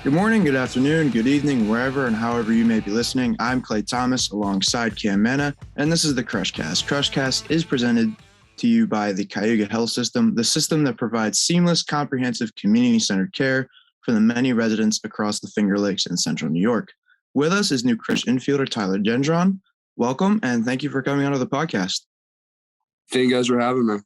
Good morning, good afternoon, good evening, wherever and however you may be listening. I'm Clay Thomas alongside Cam Mena, and this is the Crushcast. Crushcast is presented to you by the Cayuga Health System, the system that provides seamless, comprehensive, community-centered care for the many residents across the Finger Lakes in central New York. With us is new Crush infielder Tyler Gendron. Welcome, and thank you for coming onto the podcast. Thank you guys for having me.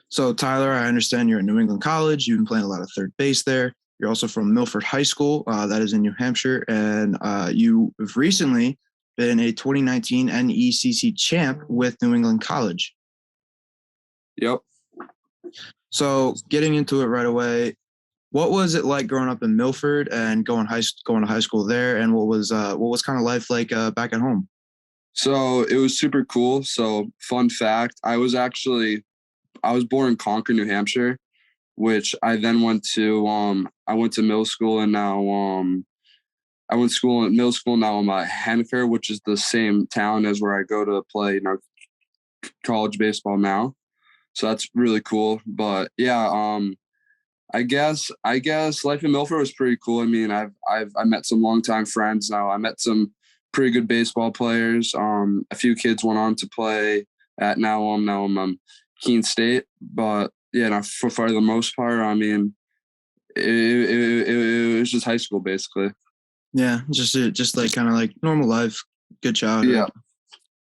So, Tyler, I understand you're at New England College. You've been playing a lot of third base there. You're also from Milford High School, that is in New Hampshire, and you have recently been a 2019 NECC champ with New England College. Yep. So, getting into it right away, what was it like growing up in Milford and going to high school there, and what was kind of life like back at home? So it was super cool. So fun fact, I was born in Concord, New Hampshire, which I then went to middle school, and now I went to middle school. Now I'm at Hanover, which is the same town as where I go to play college baseball now. So that's really cool. But yeah, I guess life in Milford was pretty cool. I mean, I met some longtime friends now. I met some pretty good baseball players. A few kids went on to play at now I'm Keene State, but yeah, for the most part, I mean, it was just high school basically. Yeah, just like kind of like normal life, good childhood. Yeah.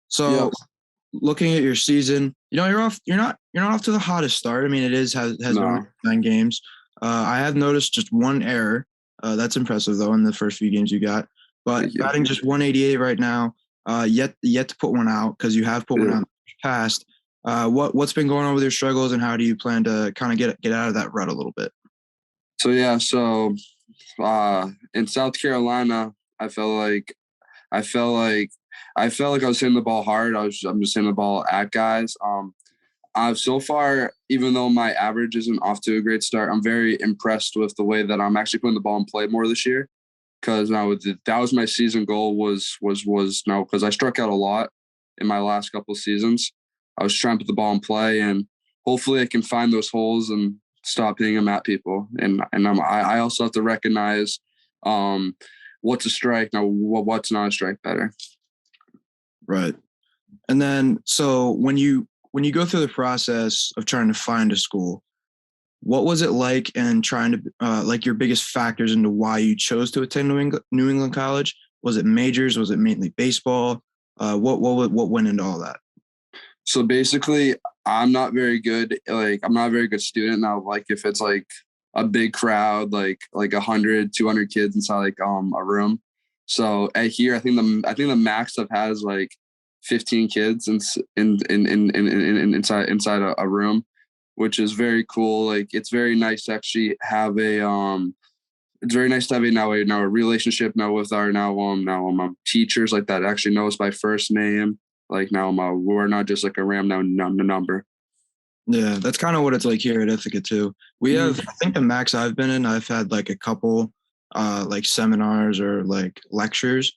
So, looking at your season, you're not off to the hottest start. I mean, it has been 9 games. I have noticed just one error. That's impressive though in the first few games you got. But batting just 188 right now. Yet to put one out because you have put one out in the past. What's been going on with your struggles, and how do you plan to kind of get out of that rut a little bit? So in South Carolina, I felt like I was hitting the ball hard. I'm just hitting the ball at guys. I've so far, even though my average isn't off to a great start, I'm very impressed with the way that I'm actually putting the ball in play more this year. Because now that was my season goal was now, because I struck out a lot in my last couple of seasons. I was trying to put the ball in play, and hopefully I can find those holes and stop hitting them at people. And I also have to recognize what's a strike now, what's not a strike better. Right. And then so when you go through the process of trying to find a school, what was it like, and trying to like your biggest factors into why you chose to attend New England College? Was it majors? Was it mainly baseball? What went into all that? So basically, I'm not a very good student now. Like if it's like a big crowd, like 100, 200 kids inside like a room. So at here, I think the max I've had is like 15 kids inside a room, which is very cool. Like it's very nice to actually have a relationship now with our teachers like that actually know us by first name. Like now we're not just like a random number. Yeah, that's kind of what it's like here at Ithaca too. We have, I think the max I've been in, I've had like a couple like seminars or like lectures,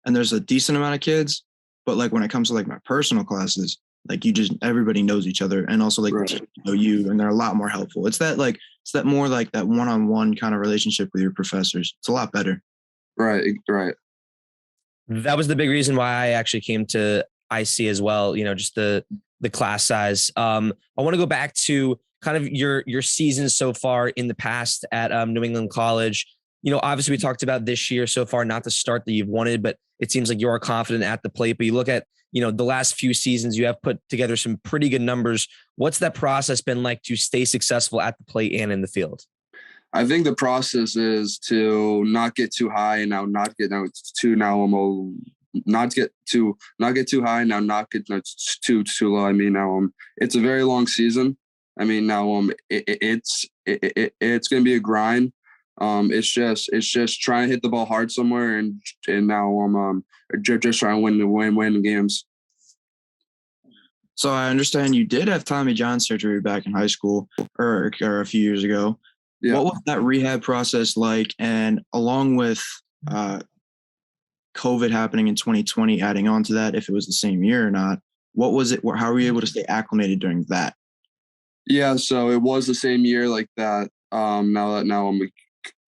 and there's a decent amount of kids. But like when it comes to like my personal classes, like everybody knows each other, and also like the teachers know you, and they're a lot more helpful. It's that more like that one-on-one kind of relationship with your professors. It's a lot better. Right. That was the big reason why I actually came to IC as well. Just the class size. I want to go back to kind of your season so far in the past at New England College. Obviously we talked about this year so far, not the start that you've wanted, but it seems like you are confident at the plate. But you look at, the last few seasons, you have put together some pretty good numbers. What's that process been like to stay successful at the plate and in the field? I think the process is to not get too high and not get too high, now not get too low. I mean, it's a very long season. I mean, it's going to be a grind. It's just trying to hit the ball hard somewhere, and now just trying to win games. So I understand you did have Tommy John surgery back in high school or a few years ago. Yeah. What was that rehab process like? And along with COVID happening in 2020, adding on to that, if it was the same year or not, what was it? How were you able to stay acclimated during that? Yeah, so it was the same year like that. Now I'm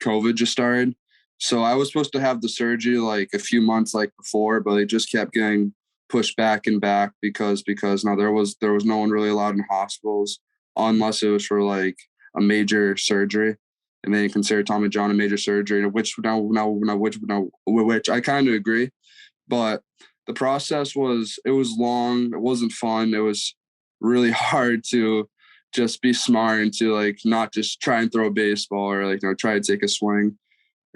COVID just started. So I was supposed to have the surgery like a few months like before, but it just kept getting pushed back and back because now there was no one really allowed in hospitals unless it was for like a major surgery, and they consider Tommy John a major surgery, which I kind of agree, but the process was long. It wasn't fun. It was really hard to just be smart and to like not just try and throw a baseball or like try to take a swing.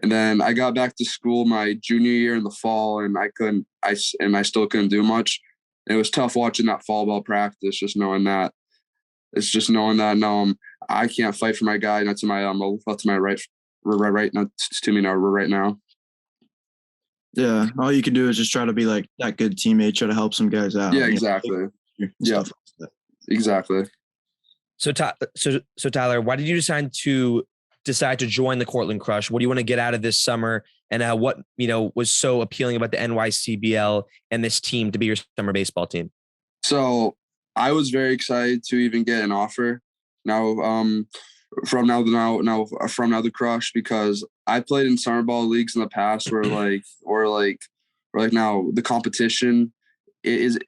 And then I got back to school my junior year in the fall, and I still couldn't do much. And it was tough watching that fall ball practice, just knowing that I can't fight for my guy, not to my left to my right, not to me now, right now. Yeah, all you can do is just try to be like that good teammate, try to help some guys out. Yeah, exactly. Yeah, exactly. So Tyler, why did you decide to join the Cortland Crush? What do you want to get out of this summer? And what was so appealing about the NYCBL and this team to be your summer baseball team? So I was very excited to even get an offer from the Crush, because I played in summer ball leagues in the past where now the competition is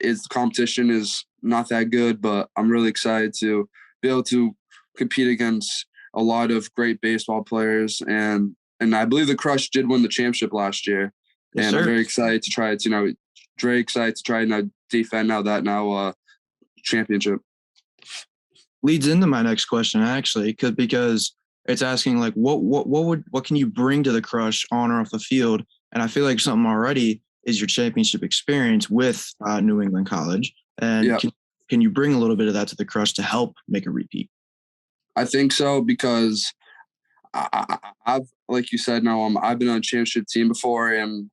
not that good, but I'm really excited to be able to compete against a lot of great baseball players, and I believe the Crush did win the championship last year. Yes, and sir. I'm very excited to try and defend that championship. Leads into my next question, actually, because it's asking like what can you bring to the Crush on or off the field? And I feel like something already is your championship experience with New England College, and yep. Can you bring a little bit of that to the Crush to help make a repeat? I think so, because I've, like you said, I've been on a championship team before, and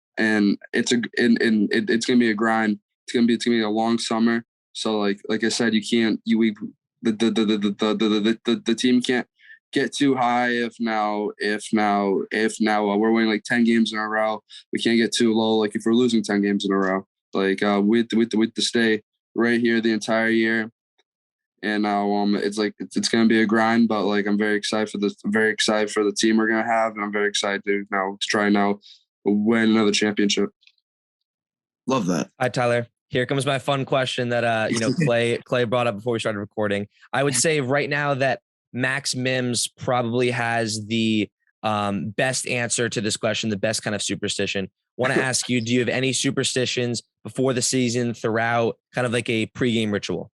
it's it's gonna be a grind. It's gonna be a long summer. So like I said, the team can't get too high if now we're winning like 10 games in a row. We can't get too low. Like if we're losing 10 games in a row, like we have to stay right here the entire year. And now it's going to be a grind, but like I'm very excited for this. I'm very excited for the team we're going to have, and I'm very excited to try win another championship. Love that. Hi, Tyler. Here comes my fun question that Clay brought up before we started recording. I would say right now that Max Mims probably has the best answer to this question, the best kind of superstition. Want to ask you, do you have any superstitions before the season, throughout, kind of like a pregame ritual?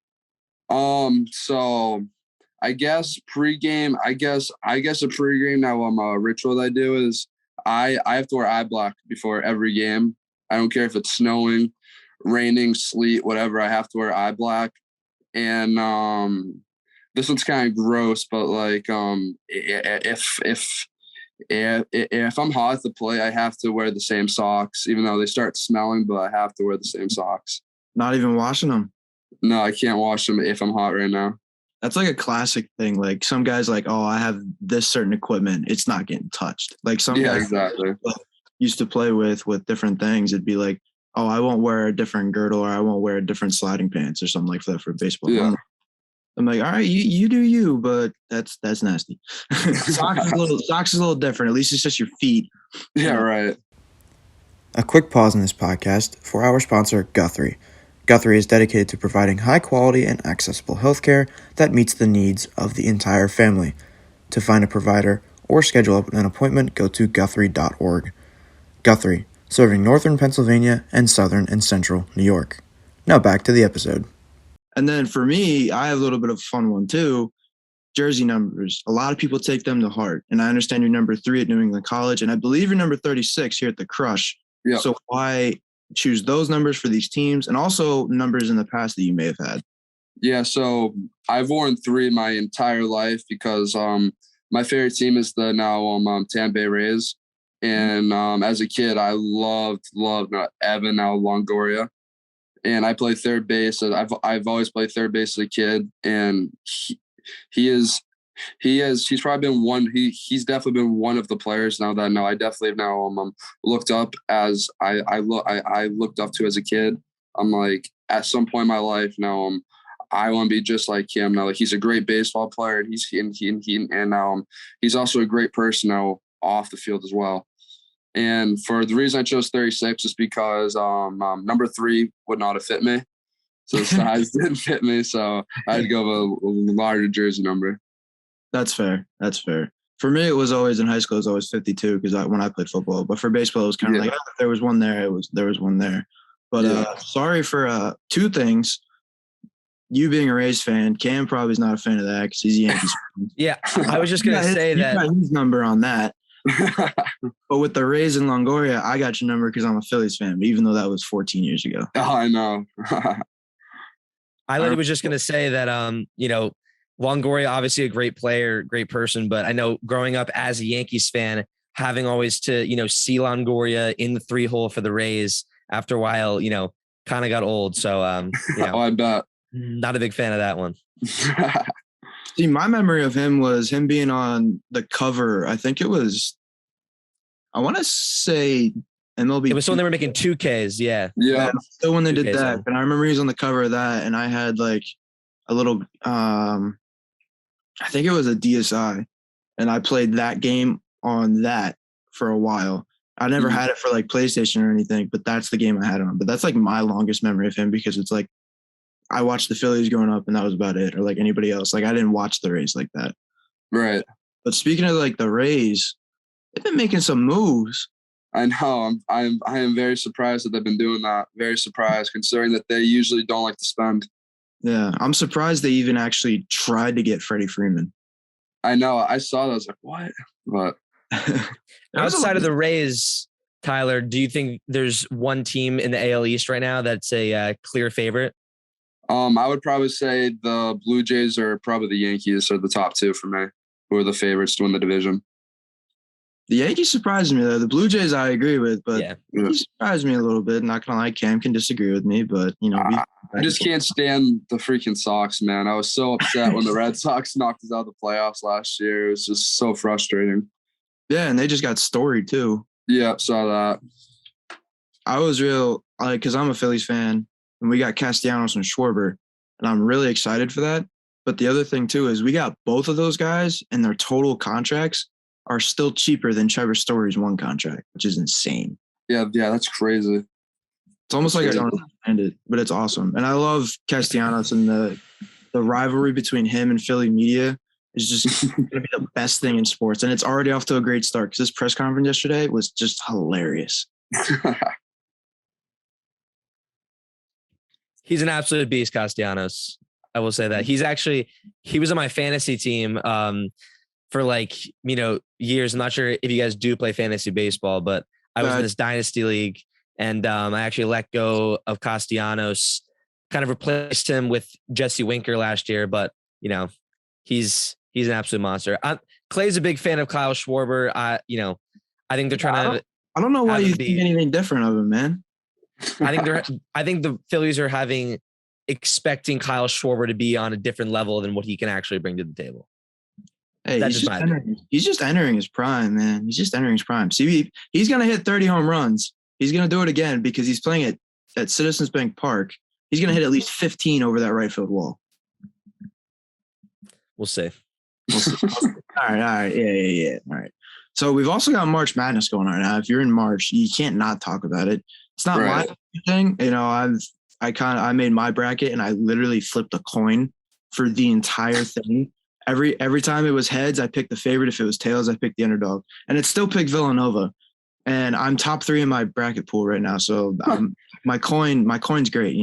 So I guess pregame, a pregame a ritual that I do is I have to wear eye black before every game. I don't care if it's snowing, raining, sleet, whatever. I have to wear eye black. And this one's kind of gross, but like if I'm hot at the plate, I have to wear the same socks, even though they start smelling, but I have to wear the same socks. Not even washing them? No, I can't wash them if I'm hot right now. That's like a classic thing. Like some guys like, oh, I have this certain equipment. It's not getting touched. Like some guys exactly. used to play with different things. It'd be like, oh, I won't wear a different girdle, or I won't wear a different sliding pants or something like that for baseball. Yeah. I'm like, all right, you do you, but that's nasty. Socks is a little different. At least it's just your feet. Yeah, right. A quick pause in this podcast for our sponsor, Guthrie. Guthrie is dedicated to providing high-quality and accessible healthcare that meets the needs of the entire family. To find a provider or schedule an appointment, go to guthrie.org. Guthrie, serving northern Pennsylvania and southern and central New York. Now back to the episode. And then for me, I have a little bit of a fun one too. Jersey numbers. A lot of people take them to heart. And I understand you're number 3 at New England College, and I believe you're number 36 here at the Crush. Yeah. So why choose those numbers for these teams, and also numbers in the past that you may have had? Yeah, so I've worn 3 my entire life because my favorite team is the Tampa Bay Rays, and as a kid I loved Evan Longoria, and I played third base. I've always played third base as a kid, and he's probably been one. He's definitely been one of the players now that I definitely have now looked up as I looked up to as a kid. I'm like, at some point in my life now I want to be just like him. Now, like, he's a great baseball player, and he's also a great person. Now off the field as well. And for the reason I chose 36 is because number 3 would not have fit me. So the size didn't fit me. So I had to go with a larger jersey number. That's fair. That's fair. For me, it was always in high school, it was always 52 because when I played football. But for baseball, it was kind of like, if there was one there, there was one there. But sorry for 2 things. You being a Rays fan, Cam probably is not a fan of that because he's a Yankees fan. Yeah, I was just going to say that. You got his number on that. But with the Rays in Longoria, I got your number because I'm a Phillies fan, even though that was 14 years ago. Oh, I know. I was just going to say that, Longoria, obviously a great player, great person, but I know growing up as a Yankees fan, having always to, see Longoria in the 3-hole for the Rays after a while, kind of got old. So, oh, I bet. Not a big fan of that one. See, my memory of him was him being on the cover. I think it was, I want to say MLB. It was when they were making 2Ks. Yeah. Yeah. Still when they did that. And I remember he was on the cover of that. And I had like a little, I think it was a DSi. And I played that game on that for a while. I never had it for like PlayStation or anything, but that's the game I had on. But that's like my longest memory of him because it's like, I watched the Phillies growing up and that was about it. Or like anybody else. Like I didn't watch the Rays like that. Right. But speaking of like the Rays, they've been making some moves. I know. I am very surprised that they've been doing that. Very surprised considering that they usually don't like to spend. Yeah. I'm surprised they even actually tried to get Freddie Freeman. I know. I saw that. I was like, what? But outside of the Rays, Tyler, do you think there's one team in the AL East right now that's a clear favorite? I would probably say the Blue Jays or probably the Yankees are the top 2 for me, who are the favorites to win the division. The Yankees surprised me though. The Blue Jays I agree with, but he surprised me a little bit. Not gonna lie, Cam can disagree with me, but I just can't stand the freaking Sox, man. I was so upset when the Red Sox knocked us out of the playoffs last year. It was just so frustrating. Yeah, and they just got storied too. Yeah, saw that. I was because I'm a Phillies fan. And we got Castellanos and Schwarber, and I'm really excited for that. But the other thing, too, is we got both of those guys, and their total contracts are still cheaper than Trevor Story's one contract, which is insane. Yeah, that's crazy. It's almost like I don't understand it, but it's awesome. And I love Castellanos, and the rivalry between him and Philly media is just going to be the best thing in sports. And it's already off to a great start because this press conference yesterday was just hilarious. He's an absolute beast, Castellanos. I will say that. He was on my fantasy team for years. I'm not sure if you guys do play fantasy baseball, but I was in this dynasty league and I actually let go of Castellanos, kind of replaced him with Jesse Winker last year, but he's an absolute monster. Clay's a big fan of Kyle Schwarber. I think they're trying to. I don't know why you think anything different of him, man. I think the Phillies are expecting Kyle Schwarber to be on a different level than what he can actually bring to the table. Hey, he's just entering his prime, man. He's just entering his prime. See, he's going to hit 30 home runs. He's going to do it again because he's playing at Citizens Bank Park. He's going to hit at least 15 over that right field wall. We'll see. All right. Yeah. All right. So we've also got March Madness going on now. If you're in March, you can't not talk about it. It's not my thing. I made my bracket and I literally flipped a coin for the entire thing. Every time it was heads, I picked the favorite. If it was tails, I picked the underdog. And it still picked Villanova. And I'm top 3 in my bracket pool right now. So my coin's great,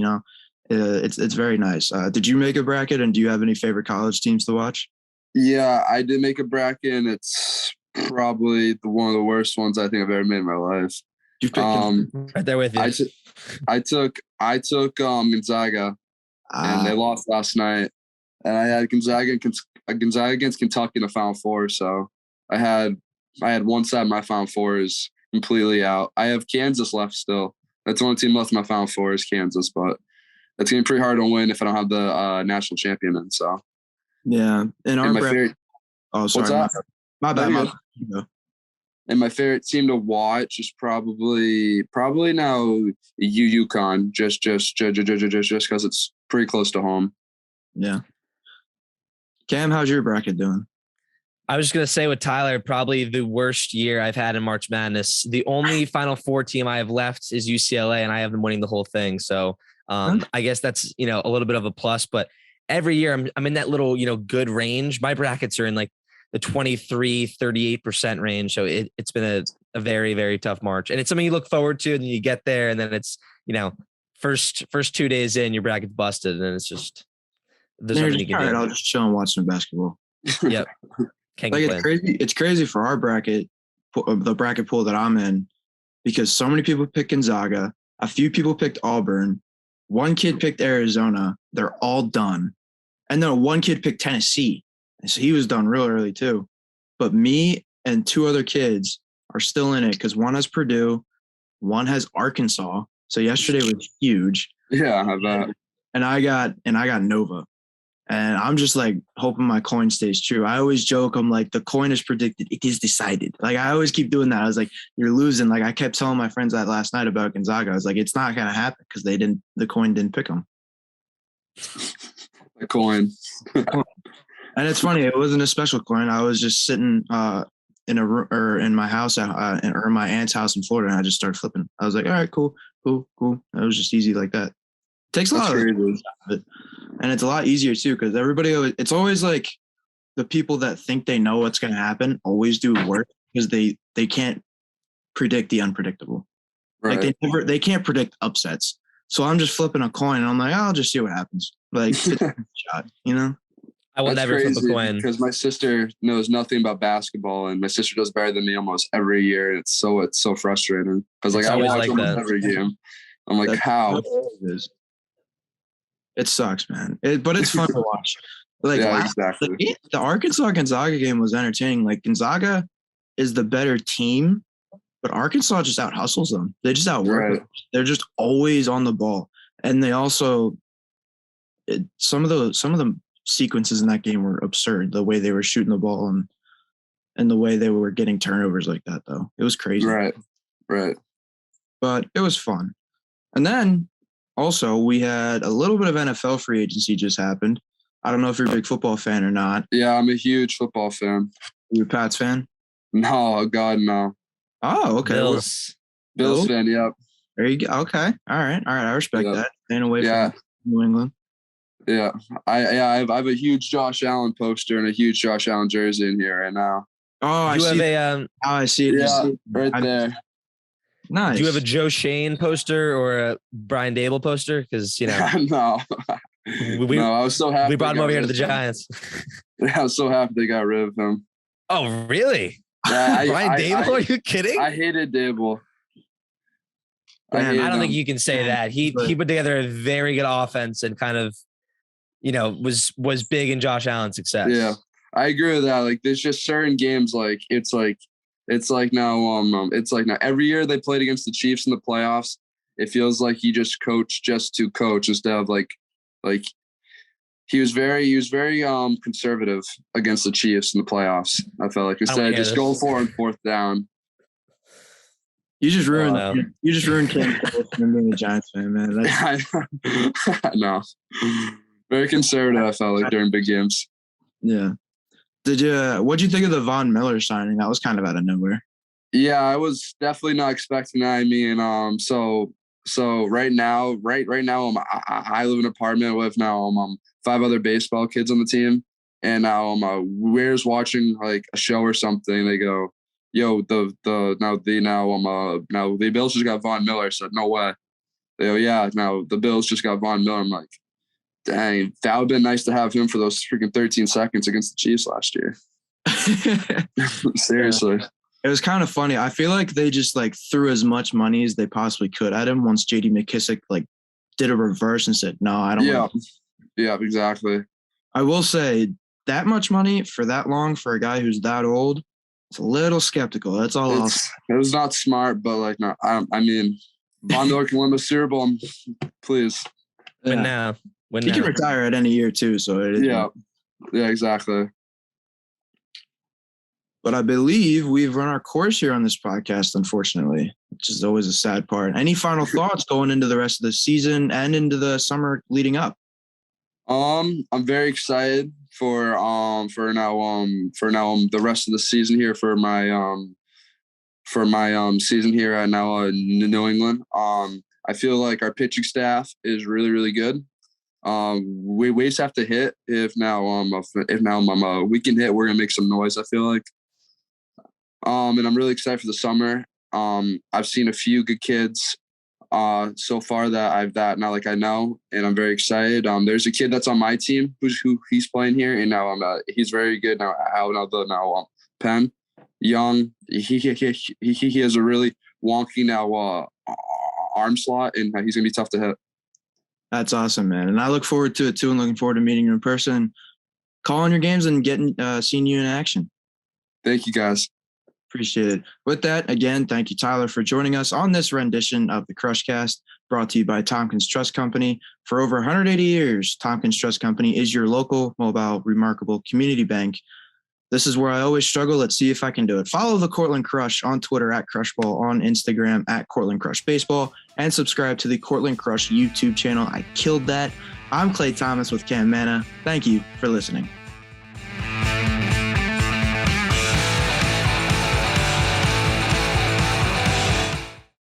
It's very nice. Did you make a bracket and do you have any favorite college teams to watch? Yeah, I did make a bracket and it's probably one of the worst ones I think I've ever made in my life. Right there with you. I took Gonzaga, and they lost last night. And I had Gonzaga against Kentucky in the Final Four. So I had one side of my Final Four is completely out. I have Kansas left still. That's the only team left in my Final Four is Kansas, but it's gonna be pretty hard to win if I don't have the national champion in. So yeah, sorry. What's that? My bad. And my favorite team to watch is probably now UConn, just because it's pretty close to home. Yeah. Cam, how's your bracket doing? I was just going to say with Tyler, probably the worst year I've had in March Madness. The only Final Four team I have left is UCLA, and I have them winning the whole thing. So I guess that's, a little bit of a plus. But every year I'm in that little, good range. My brackets are in like the 23-38% range. So it's been a very, very tough March. And it's something you look forward to, and then you get there, and then it's, first 2 days in, your bracket's busted, and it's just there's nothing you can do. I'll just chill and watch some basketball. Yep. Can't like complain. it's crazy. It's crazy for our bracket, the bracket pool that I'm in, because so many people picked Gonzaga. A few people picked Auburn. One kid picked Arizona. They're all done. And then one kid picked Tennessee. And so he was done real early too. But me and two other kids are still in it because one has Purdue, one has Arkansas. So yesterday was huge. Yeah, I bet. And I got Nova. And I'm just like hoping my coin stays true. I always joke, I'm like, the coin is predicted, it is decided. Like I always keep doing that. I was like, you're losing. Like I kept telling my friends that last night about Gonzaga. I was like, it's not gonna happen because the coin didn't pick them. The coin. And it's funny, it wasn't a special coin. I was just sitting in a room or in my house or in my aunt's house in Florida, and I just started flipping. I was like, all right, cool. It was just easy like that. Takes a lot of it. And it's a lot easier too, because it's always like the people that think they know what's going to happen always do work because they can't predict the unpredictable. Right. Like they can't predict upsets. So I'm just flipping a coin and I'm like, I'll just see what happens. Like it's a shot, I will never flip a coin because my sister knows nothing about basketball, and my sister does better than me almost every year. It's so frustrating because I watch almost every game. I'm like, how? It sucks, man. But it's fun to watch. Like, exactly. The Arkansas Gonzaga game was entertaining. Like Gonzaga is the better team, but Arkansas just out hustles them. They just outwork them. They're just always on the ball, and they also some of the sequences in that game were absurd. The way they were shooting the ball and the way they were getting turnovers like that, though, it was crazy. Right. But it was fun, and then. Also, we had a little bit of NFL free agency just happened. I don't know if you're a big football fan or not. Yeah, I'm a huge football fan. You a Pats fan? No, God, no. Oh, okay. Bills fan, yep. There you go. Okay. All right. I respect that. Staying away from New England. Yeah. I have a huge Josh Allen poster and a huge Josh Allen jersey in here right now. Oh, I see it. Yeah, right there. Nice. Do you have a Joe Shane poster or a Brian Dable poster? Because no, I was so happy. We brought him over here to the Giants. I was so happy they got rid of him. Oh, really? Yeah, Brian Dable? Are you kidding? I hated Dable. I don't think you can say that. He put together a very good offense and kind of, was big in Josh Allen's success. Yeah, I agree with that. Like, there's just certain games it's like now every year they played against the Chiefs in the playoffs. It feels like he just coached just to coach instead of like he was very conservative against the Chiefs in the playoffs. I felt like instead of just going for it on fourth down. You just ruined Cam from being a Giants fan, man. I know. Very conservative, I felt like during big games. Yeah. What'd you think of the Von Miller signing? That was kind of out of nowhere. Yeah, I was definitely not expecting that. I mean, so right now, I live in an apartment with now 5 other baseball kids on the team, and now we're just watching like a show or something. They go, "Yo, the Bills just got Von Miller." I said, "No way." They go, "Yeah, now the Bills just got Von Miller." I'm like, dang, that would have been nice to have him for those freaking 13 seconds against the Chiefs last year. Seriously. Yeah. It was kind of funny. I feel like they just like threw as much money as they possibly could at him once J.D. McKissick like did a reverse and said, no, I don't want to. Yeah, exactly. I will say that much money for that long for a guy who's that old, it's a little skeptical. That's all I'll say. It was not smart, but like, no, I mean, Von Miller can win the Super Bowl, please. Win now. He can retire at any year too, so it is. Yeah, exactly. But I believe we've run our course here on this podcast, unfortunately, which is always a sad part. Any final thoughts going into the rest of the season and into the summer leading up? I'm very excited for now the rest of the season here for my season here at now New England. I feel like our pitching staff is really, really good. We just have to hit. If now we can hit, we're gonna make some noise, I feel like. And I'm really excited for the summer. I've seen a few good kids so far that I know, and I'm very excited. There's a kid that's on my team who he's playing here, and now he's very good now. Penn, young, he has a really wonky now arm slot, and he's gonna be tough to hit. That's awesome, man. And I look forward to it too, and looking forward to meeting you in person, calling your games, and seeing you in action. Thank you, guys. Appreciate it. With that, again, thank you, Tyler, for joining us on this rendition of the Crushcast, brought to you by Tompkins Trust Company. For over 180 years, Tompkins Trust Company is your local, mobile, remarkable community bank. This is where I always struggle. Let's see if I can do it. Follow the Cortland Crush on Twitter at Crushball, on Instagram at Cortland Crush Baseball, and subscribe to the Cortland Crush YouTube channel. I killed that. I'm Clay Thomas with Cam Manna. Thank you for listening.